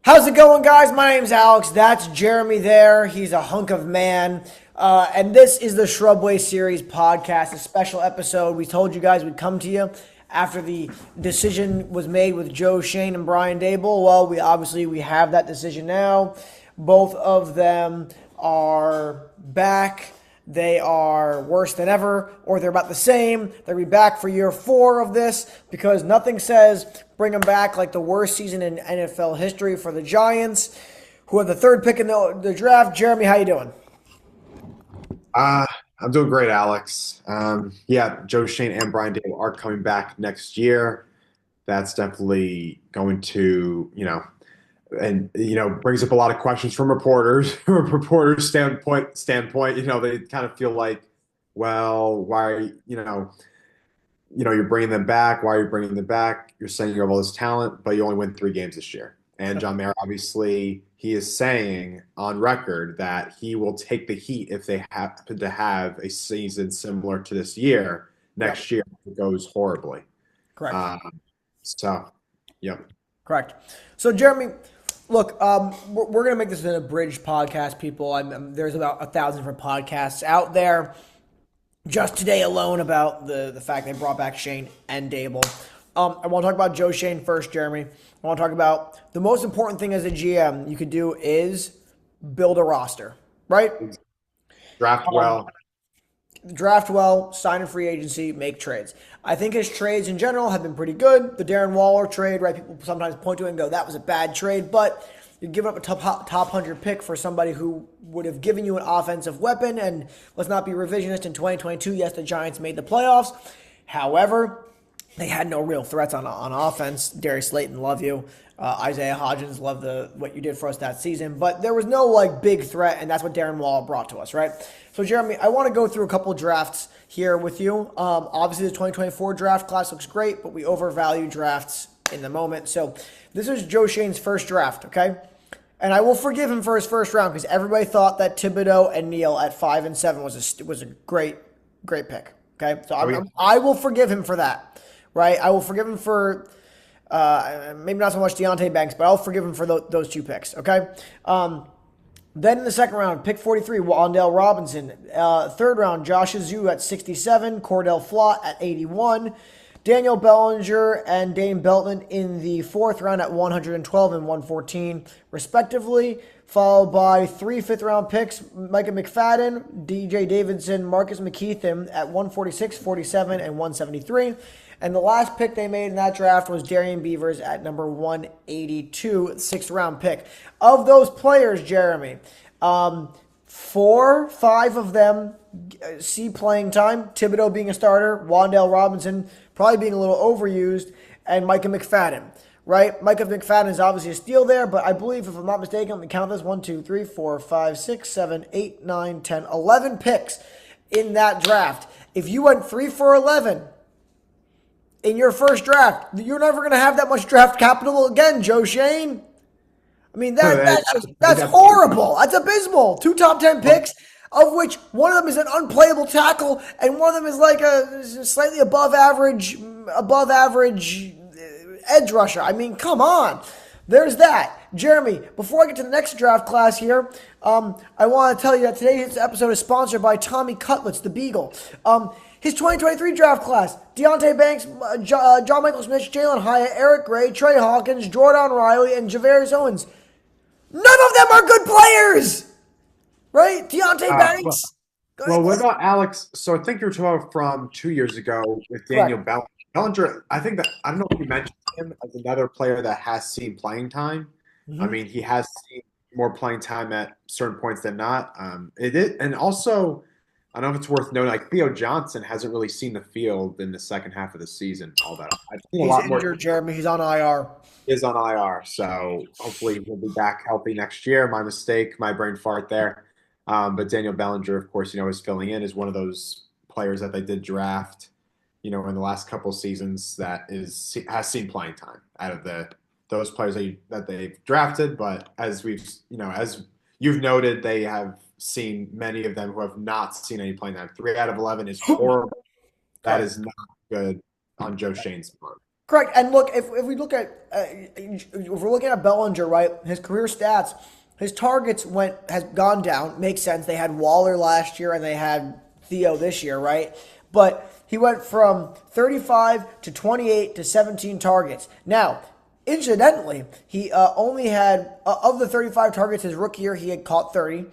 How's it going, guys? My name's Alex. That's Jeremy there. He's a hunk of man. And this is the Shrubway Series podcast, a special episode. We told you guys we'd come to you after the decision was made with Schoen and Brian Daboll. Well, we have that decision now. Both of them are back. They are worse than ever, or they're about the same. They'll be back for year 4 of this because nothing says bring them back like the worst season in NFL history for the Giants, who have the 3rd pick in the draft. Jeremy, how you doing? I'm doing great, Alex. Joe Schoen and Brian Daboll are coming back next year. That's definitely going to, brings up a lot of questions from reporters. From a reporter's standpoint, they kind of feel like, well, why, you're bringing them back. Why are you bringing them back? You're saying you have all this talent, but you only win 3 games this year. And John Mayer, obviously, he is saying on record that he will take the heat if they happen to have a season similar to this year next year if it goes horribly. Correct. Yep. Correct. So, Jeremy, look, we're going to make this an abridged podcast, people. There's about 1,000 different podcasts out there just today alone about the fact they brought back Schoen and Daboll. I want to talk about Joe Schoen first, Jeremy. I want to talk about the most important thing as a GM you could do is build a roster, right? Draft well. Draft well, sign in free agency, make trades. I think his trades in general have been pretty good. The Darren Waller trade, right? People sometimes point to it and go, that was a bad trade, but you're giving up a top 100 pick for somebody who would have given you an offensive weapon. And let's not be revisionist. In 2022, yes, the Giants made the playoffs. However, they had no real threats on offense. Darius Slayton, love you. Isaiah Hodgins, love what you did for us that season. But there was no big threat, and that's what Darren Waller brought to us, right? So, Jeremy, I want to go through a couple of drafts here with you. Obviously, the 2024 draft class looks great, but we overvalue drafts in the moment. So this is Joe Schoen's first draft, okay? And I will forgive him for his first round because everybody thought that Thibodeau and Neal at 5 and 7 was a great pick, okay? So I will forgive him for that. Right, I will forgive him for maybe not so much Deontay Banks, but I'll forgive him for those 2 picks. Okay. Then in the second round, pick 43, Wan'Dale Robinson. 3rd round, Josh Azu at 67, Cordell Flott at 81, Daniel Bellinger and Dane Beltman in the 4th round at 112 and 114, respectively, followed by 3 5th-round picks, Micah McFadden, DJ Davidson, Marcus McKeithen at 146, 47, and 173. And the last pick they made in that draft was Darian Beavers at number 182, 6th-round pick. Of those players, Jeremy, 4, 5 of them see playing time, Thibodeau being a starter, Wan'Dale Robinson probably being a little overused, and Micah McFadden, right? Micah McFadden is obviously a steal there, but I believe, if I'm not mistaken, let me count this, 1, 2, 3, 4, 5, 6, 7, 8, 9, 10, 11 picks in that draft. If you went 3 for 11 in your first draft, you're never going to have that much draft capital again, Joe Schoen. I mean, that's horrible. That's abysmal. 2 top 10 picks, of which one of them is an unplayable tackle, and one of them is like a slightly above average edge rusher. I mean, come on. There's that. Jeremy, before I get to the next draft class here, I want to tell you that today's episode is sponsored by Tommy Cutlets, the Beagle. His 2023 draft class, Deontay Banks, John Michael Smith, Jalen Hyatt, Eric Gray, Trey Hawkins, Jordan Riley, and Javarius Owens. None of them are good players, right? Deontay Banks. What about Alex? So I think you were talking from 2 years ago with Daniel Bellinger. I think that, I don't know if you mentioned him as another player that has seen playing time. Mm-hmm. I mean, he has seen more playing time at certain points than not. And also, I don't know if it's worth noting, like Theo Johnson hasn't really seen the field in the second half of the season all that. I've seen a lot more. Jeremy. He's on IR. He is on IR, so hopefully he'll be back healthy next year. My mistake, my brain fart there. But Daniel Bellinger, of course, is filling in, is one of those players that they did draft, in the last couple seasons that has seen playing time out of those players that they've drafted. But as as you've noted, they have seen many of them who have not seen any playing time. 3 out of 11 is horrible. That is not good on Joe Schoen's part. Correct. And look, if we look at if we're looking at Bellinger, right? His career stats, his targets has gone down. Makes sense. They had Waller last year and they had Theo this year, right? But he went from 35 to 28 to 17 targets. Now, incidentally, he only had of the 35 targets his rookie year, he had caught 30,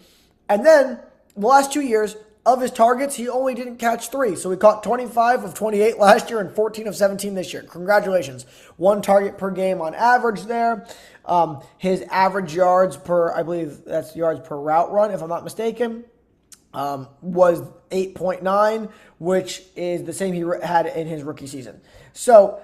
and then the last 2 years of his targets, he only didn't catch 3. So he caught 25 of 28 last year and 14 of 17 this year. Congratulations. 1 target per game on average there. His average yards per, I believe that's yards per route run, if I'm not mistaken, was 8.9, which is the same he had in his rookie season. So,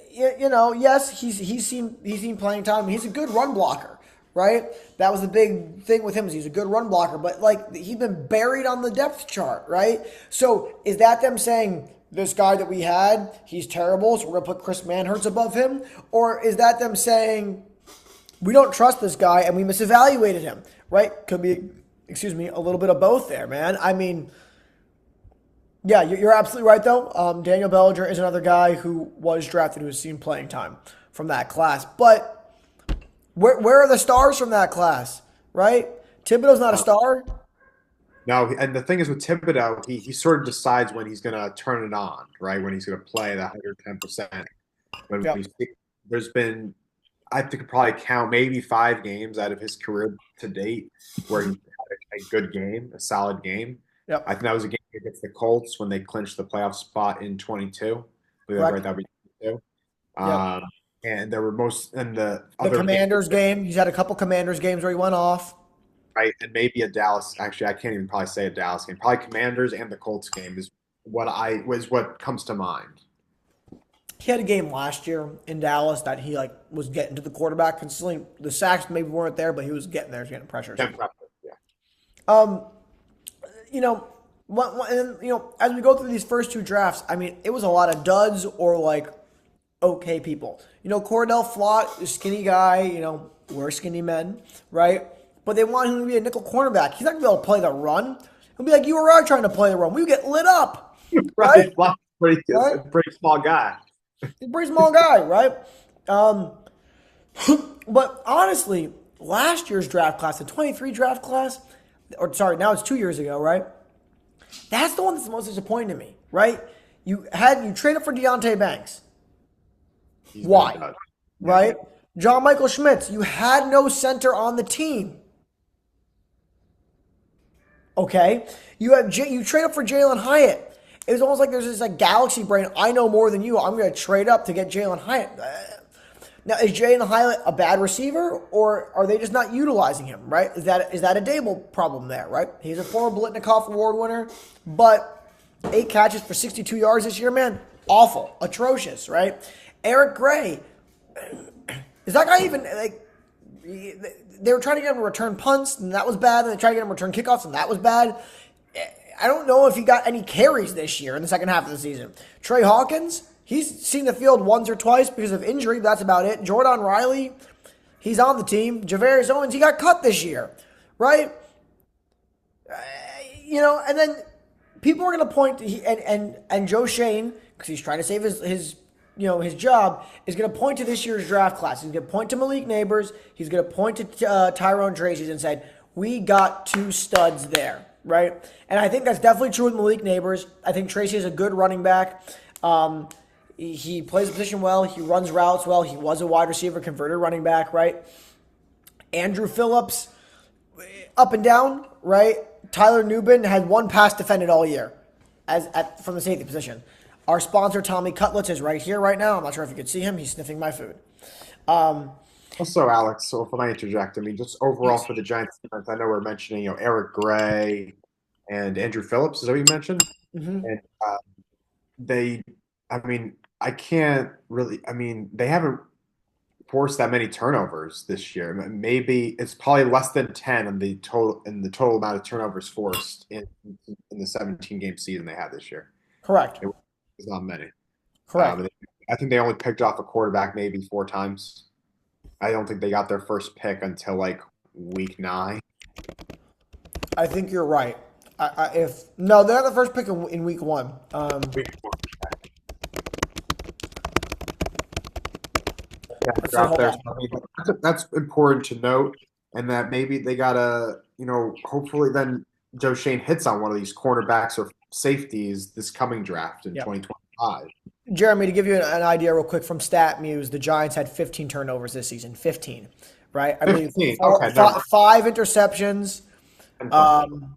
yes, he's seen playing time. He's a good run blocker. Right? That was the big thing with him is he's a good run blocker, but like he's been buried on the depth chart, right? So is that them saying this guy that we had, he's terrible, so we're gonna put Chris Manhertz above him? Or is that them saying we don't trust this guy and we misevaluated him, right? Could be, a little bit of both there, man. I mean, yeah, you're absolutely right though. Daniel Bellinger is another guy who was drafted who has seen playing time from that class, but where are the stars from that class, right? Thibodeau's not a star. No, and the thing is with Thibodeau, he sort of decides when he's going to turn it on, right? When he's going to play that 110%. When Yep. there's been, I think, probably count maybe 5 games out of his career to date where he had a good game, a solid game. Yep. I think that was a game against the Colts when they clinched the playoff spot in 22. I believe that's right, that would be 22. Yep. And there were the other Commanders game. He's had a couple Commanders games where he went off. Right, and maybe a Dallas. Actually, I can't even probably say a Dallas game. Probably Commanders and the Colts game is what comes to mind. He had a game last year in Dallas that he was getting to the quarterback consistently. The sacks maybe weren't there, but he was getting there, getting pressure. Yeah. And as we go through these first 2 drafts, I mean, it was a lot of duds or okay people. Cordell Flott, skinny guy, we're skinny men, right? But they want him to be a nickel cornerback. He's not going to be able to play the run. He'll be like, you or I trying to play the run. We get lit up, right? Pretty small guy. He's a pretty small guy, right? But honestly, last year's draft class, the 23 draft class, now it's 2 years ago, right? That's the one that's the most disappointing to me, right? You traded for Deontay Banks. Why? Right? John Michael Schmitz, you had no center on the team. Okay? You trade up for Jalen Hyatt. It was almost like there's this galaxy brain. I know more than you. I'm going to trade up to get Jalen Hyatt. Now, is Jalen Hyatt a bad receiver, or are they just not utilizing him, right? Is that a Daboll problem there, right? He's a former Blitnikoff Award winner, but 8 catches for 62 yards this year, man, awful, atrocious, right? Eric Gray, is that guy even, they were trying to get him to return punts, and that was bad, and they tried to get him to return kickoffs, and that was bad. I don't know if he got any carries this year in the second half of the season. Trey Hawkins, he's seen the field once or twice because of injury, but that's about it. Jordan Riley, he's on the team. Javarius Owens, he got cut this year, right? And then people are going to point to, and Joe Shane, because he's trying to save his job, is going to point to this year's draft class. He's going to point to Malik Neighbors. He's going to point to Tyrone Tracy and said, we got 2 studs there, right? And I think that's definitely true with Malik Neighbors. I think Tracy is a good running back. He plays the position well. He runs routes well. He was a wide receiver, converted running back, right? Andrew Phillips, up and down, right? Tyler Nubin had 1 pass defended all year from the safety position. Our sponsor, Tommy Cutlets, is right here right now. I'm not sure if you could see him. He's sniffing my food. Also, Alex, so if I interject, I mean, just overall for the Giants defense, I know we're mentioning, Eric Gray and Andrew Phillips, is that what you mentioned? Mm-hmm. And they haven't forced that many turnovers this year. Maybe it's probably less than 10 in the total amount of turnovers forced in the 17-game season they had this year. Correct. It's not many. Correct. I think they only picked off a quarterback maybe 4 times. I don't think they got their first pick until week 9. I think you're right. They got the first pick in week 1. Yeah, Let's they're say out hold there. on. So, I mean, that's important to note, and that maybe they gotta, hopefully then Joe Shane hits on one of these cornerbacks or safeties this coming draft in Yep. 2025. Jeremy, to give you an idea real quick from StatMuse, the Giants had 15 turnovers this season. 15, right? I believe 15. Okay, never mind. five interceptions. 10 fumbles. Um,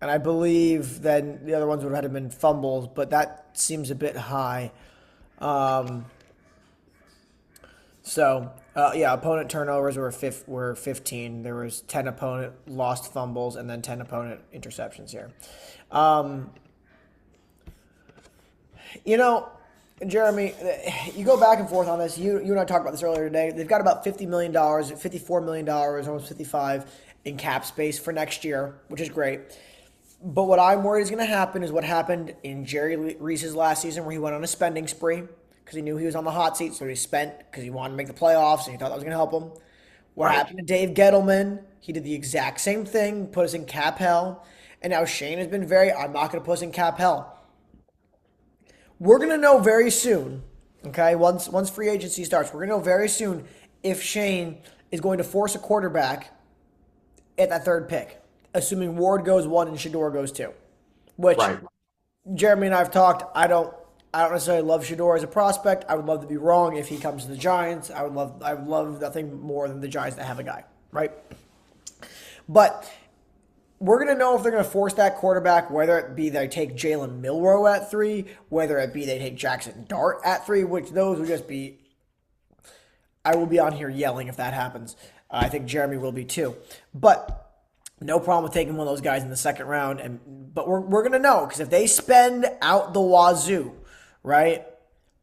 and I believe then the other ones would have been fumbles, but that seems a bit high. Um, yeah, opponent turnovers were 15. There was 10 opponent lost fumbles and then 10 opponent interceptions here. Um, you know, Jeremy, you go back and forth on this. You and I talked about this earlier today. They've got about $50 million, $54 million, almost 55 in cap space for next year, which is great. But what I'm worried is going to happen is what happened in Jerry Reese's last season, where he went on a spending spree because he knew he was on the hot seat, so he spent because he wanted to make the playoffs and he thought that was going to help him. What Right. happened to Dave Gettleman? He did the exact same thing, put us in cap hell, and now Shane has been I'm not going to put us in cap hell. We're going to know very soon, okay? Once free agency starts, we're going to know very soon if Shane is going to force a quarterback at that third pick, assuming Ward goes 1 and Shador goes 2. Which Right. Jeremy and I have talked. I don't necessarily love Shador as a prospect. I would love to be wrong if he comes to the Giants. I would love nothing more than the Giants to have a guy, right? But we're going to know if they're going to force that quarterback, whether it be they take Jalen Milroe at 3, whether it be they take Jackson Dart at 3, which those would just be. I will be on here yelling if that happens. I think Jeremy will be too. But no problem with taking one of those guys in the second round. But we're going to know because if they spend out the wazoo, right,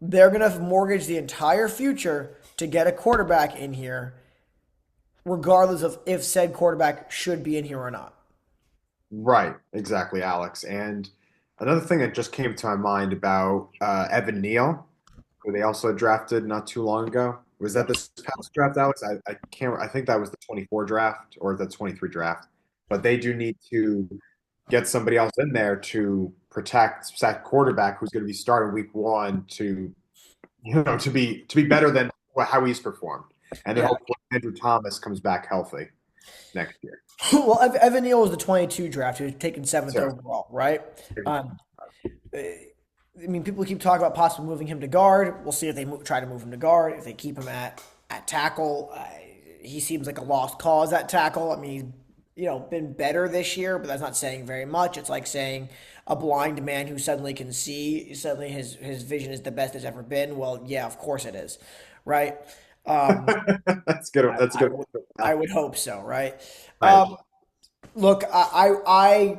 they're going to mortgage the entire future to get a quarterback in here, regardless of if said quarterback should be in here or not. Right. Exactly, Alex. And another thing that just came to my mind about Evan Neal, who they also drafted not too long ago. Was that this past draft, Alex? I can't. I think that was the 24 draft or the 23 draft. But they do need to get somebody else in there to protect that quarterback who's going to be starting week 1 to to be better than how he's performed, and then Yeah. hopefully Andrew Thomas comes back healthy next year. Well, Evan Neal was the 22 draft. He was taken 7th So, overall, right? Um, I mean, people keep talking about possibly moving him to guard. We'll see if they try to move him to guard. If they keep him at tackle, he seems like a lost cause at tackle. I mean, he's been better this year, but that's not saying very much. It's like saying a blind man who suddenly can see, suddenly his vision is the best it's ever been. Well, yeah, of course it is, right? Um, that's good. That's a I good. would, I would hope so, right? Right. Look, I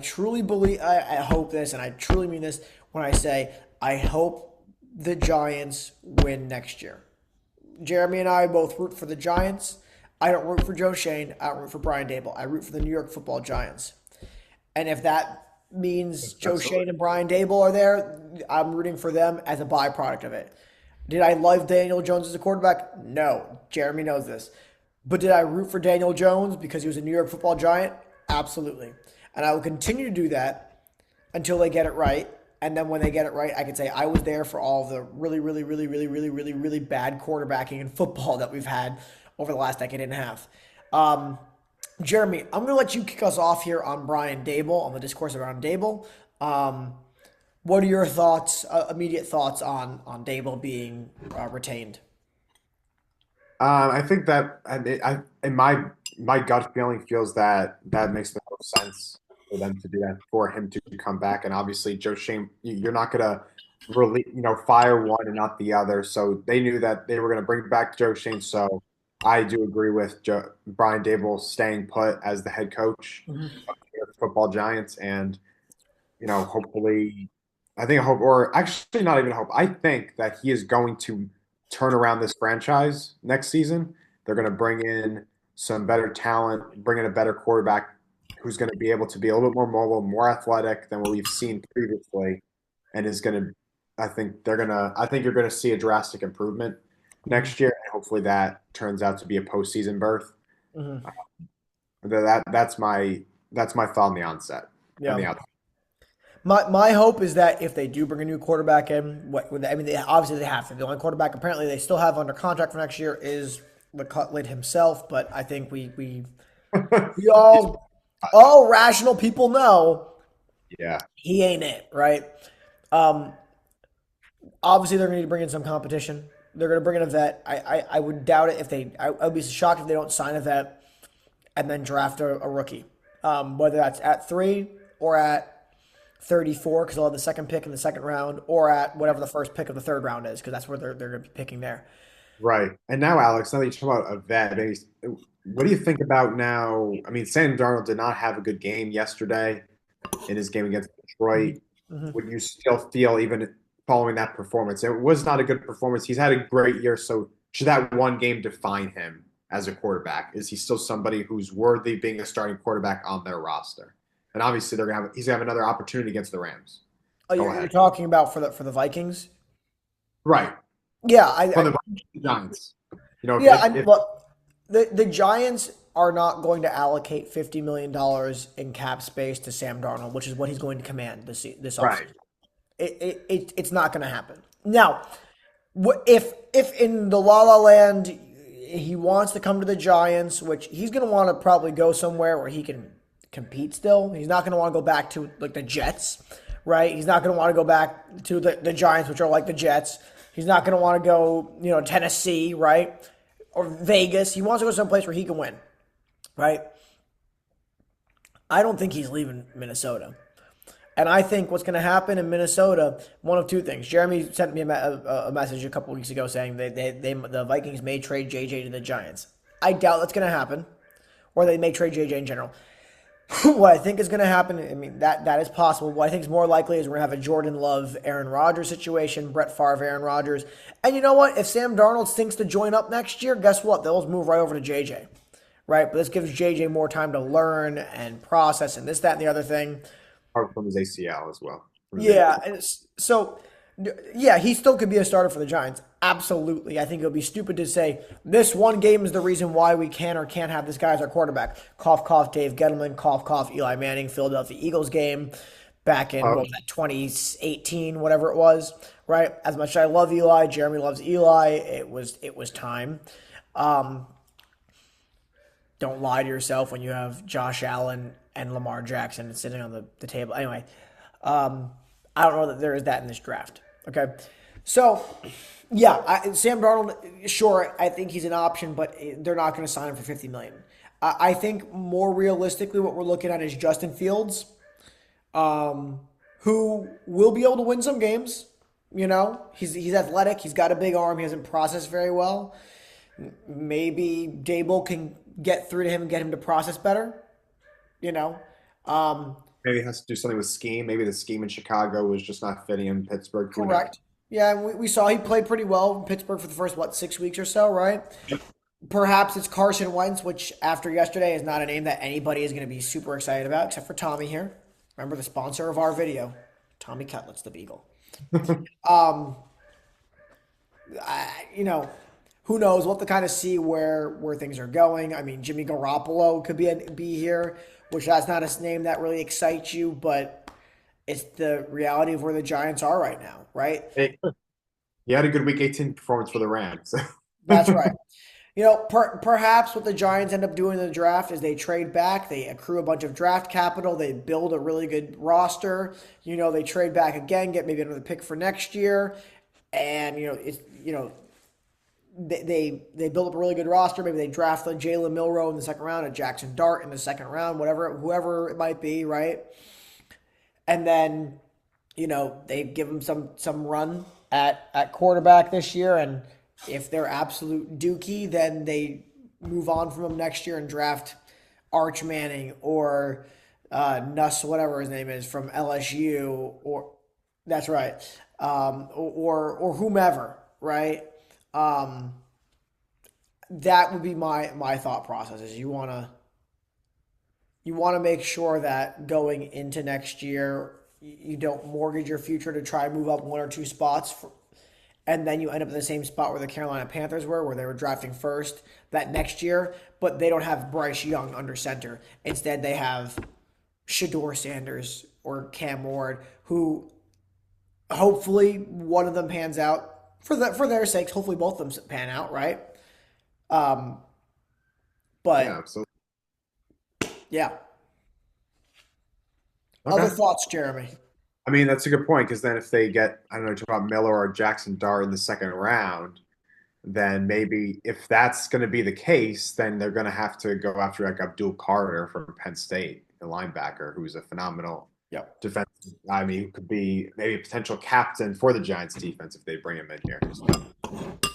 truly believe, I hope this, and I truly mean this when I say I hope the Giants win next year. Jeremy and I both root for the Giants. I don't root for Joe Shane. I don't root for Brian Daboll. I root for the New York Football Giants. And if that means Joe Absolutely. Shane and Brian Daboll are there, I'm rooting for them as a byproduct of it. Did I love Daniel Jones as a quarterback? No. Jeremy knows this. But did I root for Daniel Jones because he was a New York Football Giant? Absolutely. And I will continue to do that until they get it right. And then when they get it right, I can say I was there for all the really, really, really, really, really, really, really bad quarterbacking in football that we've had over the last decade and a half. Jeremy, I'm going to let you kick us off here on Brian Daboll, on the discourse around Daboll. What are your thoughts, immediate thoughts on Daboll being retained? I think that in my gut feeling feels that that makes the most sense for them to do that, for him to come back. And obviously, Joe Shane, you're not gonna really fire one and not the other. So they knew that they were gonna bring back Joe Shane. So I do agree with Brian Dable staying put as the head coach Mhm. of the football Giants, and hopefully, I think I hope, or actually not even hope. I think that he is going to turn around this franchise next season. They're going to bring in some better talent, bring in a better quarterback who's going to be able to be a little bit more mobile, more athletic than what we've seen previously, and is going to. I think you're going to see a drastic improvement Mhm. next year. And hopefully, that turns out to be a postseason berth. Mhm. That's my thought on the onset, on the Yeah. outset. My hope is that if they do bring a new quarterback in, I mean, obviously they have to. The only quarterback apparently they still have under contract for next year is the Cutlet himself. But I think we He's all rational people know yeah, he ain't it, right? Um, Obviously they're going to need to bring in some competition. They're going to bring in a vet. I would doubt it if they. I would be shocked if they don't sign a vet and then draft a rookie, whether that's at 3 or at 34 because they'll have the second pick in the second round, or at whatever the first pick of the third round is because that's where they're going to be picking there. right. And now, Alex, now that you talk about a vet, maybe, what do you think about now? I mean, Sam Darnold did not have a good game yesterday in his game against Detroit. Mm-hmm. Would you still feel, even following that performance, it was not a good performance? He's had a great year, so should that one game define him as a quarterback? Is he still somebody who's worthy being a starting quarterback on their roster? And obviously, he's gonna have another opportunity against the Rams. Oh, Go you're ahead. talking about for the Vikings? Right. Yeah, For the Giants. You know, yeah. if Look, the Giants are not going to allocate $50 million in cap space to Sam Darnold, which is what he's going to command this right. offseason. It's not going to happen. Now, if in the La La Land he wants to come to the Giants, which he's going to want to probably go somewhere where he can compete still. He's not going to want to go back to like the Jets, right? He's not going to want to go back to the Giants, which are like the Jets. He's not going to want to go, Tennessee, right? Or Vegas. He wants to go someplace where he can win, right? I don't think he's leaving Minnesota. And I think what's going to happen in Minnesota, one of two things. Jeremy sent me a message a couple weeks ago saying the Vikings may trade JJ to the Giants. I doubt that's going to happen, or they may trade JJ in general. What I think is going to happen, I mean, that is possible. What I think is more likely is we're going to have a Jordan Love, Aaron Rodgers situation, Brett Favre, Aaron Rodgers. And you know what? If Sam Darnold thinks to join up next year, guess what? They'll just move right over to JJ, right? But this gives JJ more time to learn and process and this, that, and the other thing. Apart from his ACL as well. Yeah, and so yeah, he still could be a starter for the Giants. Absolutely. I think it would be stupid to say this one game is the reason why we can or can't have this guy as our quarterback. Cough, cough, Dave Gettleman. Cough, cough, Eli Manning, Philadelphia Eagles game back in, what was that, 2018, whatever it was, right? As much as I love Eli, Jeremy loves Eli, it was time. Don't lie to yourself when you have Josh Allen and Lamar Jackson sitting on the table. Anyway, I don't know that there is that in this draft. Okay. So, yeah, Sam Darnold, sure, I think he's an option, but they're not going to sign him for $50 million. I think more realistically, what we're looking at is Justin Fields, who will be able to win some games. You know, he's athletic. He's got a big arm. He hasn't processed very well. Maybe Daboll can get through to him and get him to process better. You know, Maybe it has to do something with scheme. Maybe the scheme in Chicago was just not fitting in Pittsburgh. Who knows? correct. Yeah, and we saw he played pretty well in Pittsburgh for the first, 6 weeks or so, right? Perhaps it's Carson Wentz, which after yesterday is not a name that anybody is going to be super excited about, except for Tommy here. Remember the sponsor of our video, Tommy Cutlet's the Beagle. Um, who knows? We'll have to kind of see where things are going. I mean, Jimmy Garoppolo could be here, which that's not a name that really excites you, but it's the reality of where the Giants are right now, right? Hey, he had a good Week 18 performance for the Rams. That's right. Perhaps what the Giants end up doing in the draft is they trade back, they accrue a bunch of draft capital, they build a really good roster. They trade back again, get maybe another pick for next year, and they build up a really good roster. Maybe they draft like Jalen Milroe in the second round, a Jackson Dart in the second round, whoever it might be, right? And then they give them some run at quarterback this year, and if they're absolute dookie, then they move on from him next year and draft Arch Manning or Nuss, whatever his name is, from LSU, or that's right, or whomever, right? That would be my thought process. Is you want to make sure that going into next year you don't mortgage your future to try and move up one or two spots and then you end up in the same spot where the Carolina Panthers were, where they were drafting first that next year, but they don't have Bryce Young under center. Instead, they have Shador Sanders or Cam Ward, who hopefully one of them pans out for their sakes. Hopefully both of them pan out, right? Um, Yeah, but absolutely. yeah. Other Okay. thoughts, Jeremy? I mean, that's a good point because then if they get, I don't know, talk about Miller or Jackson Dart in the second round, then maybe if that's going to be the case, then they're going to have to go after like Abdul Carter from Penn State, the linebacker, who's a phenomenal Yep. defensive. I mean, who could be maybe a potential captain for the Giants defense if they bring him in here. So,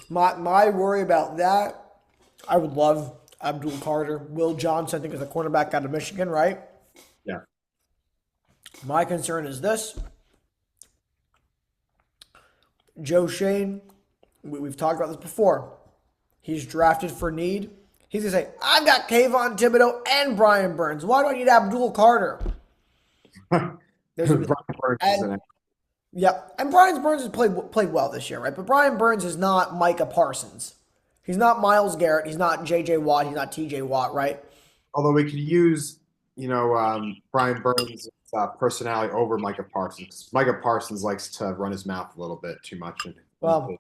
My worry about that, I would love Abdul Carter. Will Johnson, I think, is a cornerback out of Michigan, right? yeah. My concern is this. Joe Shane, we've talked about this before. He's drafted for need. He's going to say, I've got Kayvon Thibodeau and Brian Burns. Why do I need Abdul Carter? There's Brian Burns is in it. Yeah, and Brian Burns has played well this year, right? But Brian Burns is not Micah Parsons. He's not Myles Garrett. He's not J.J. Watt. He's not T.J. Watt, right? Although we could use, Brian Burns' personality over Micah Parsons. Micah Parsons likes to run his mouth a little bit too much. Well,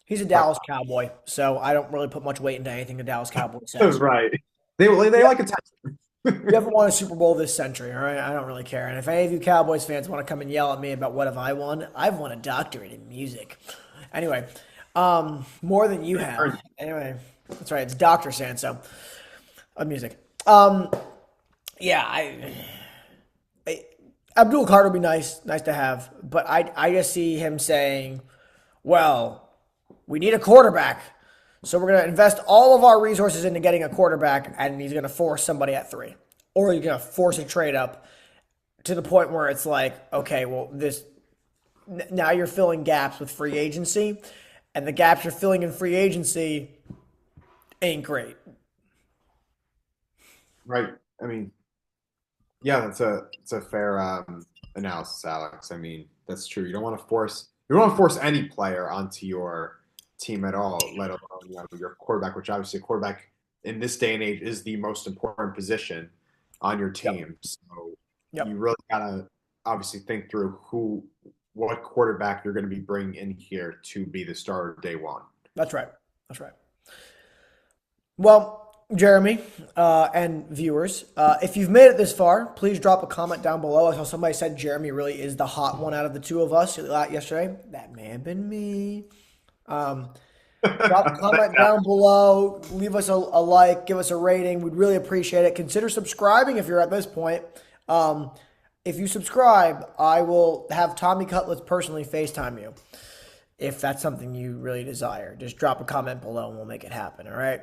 he's a Dallas Cowboy, so I don't really put much weight into anything the Dallas Cowboys says. Right. They like attention. We haven't won a Super Bowl this century, all right? I don't really care. And if any of you Cowboys fans want to come and yell at me about what have I won, I've won a doctorate in music. Anyway, more than you have. Anyway, that's right. It's Dr. Sanso of music. Yeah, Abdul Carter would be nice to have, but I just see him saying, well, we need a quarterback. So we're going to invest all of our resources into getting a quarterback, and he's going to force somebody at 3. Or he's going to force a trade up to the point where it's like, okay, well, now you're filling gaps with free agency, and the gaps you're filling in free agency ain't great. Right. I mean, yeah, it's a fair analysis, Alex. I mean, that's true. You don't want to force any player onto your team at all, let alone your quarterback, which obviously a quarterback in this day and age is the most important position on your team. Yep. So you really gotta obviously think through what quarterback you're going to be bringing in here to be the starter day one. That's right. Well, Jeremy and viewers, if you've made it this far, please drop a comment down below. I saw somebody said Jeremy really is the hot one out of the two of us yesterday. That may have been me. Drop a comment down below. Leave us a like. Give us a rating. We'd really appreciate it. Consider subscribing if you're at this point. If you subscribe, I will have Tommy Cutlets personally FaceTime you. If that's something you really desire, just drop a comment below and we'll make it happen. All right.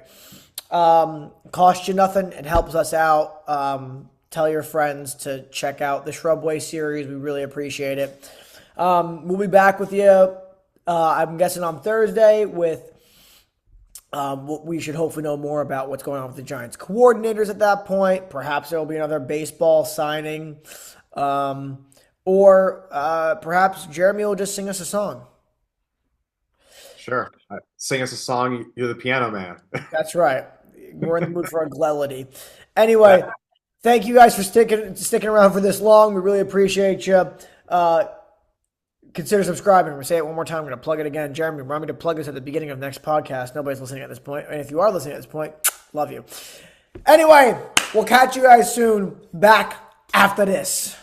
Cost you nothing. It helps us out. Tell your friends to check out the Shrubway series. We really appreciate it. We'll be back with you. I'm guessing on Thursday with we should hopefully know more about what's going on with the Giants coordinators at that point. Perhaps there will be another baseball signing. Or perhaps Jeremy will just sing us a song. Sure. Sing us a song. You're the piano man. That's right. We're in the mood for a glenlity. Anyway, thank you guys for sticking around for this long. We really appreciate you. Consider subscribing. I'm going to say it one more time. I'm going to plug it again. Jeremy, remind me to plug this at the beginning of the next podcast. Nobody's listening at this point. And if you are listening at this point, love you. Anyway, we'll catch you guys soon. Back after this.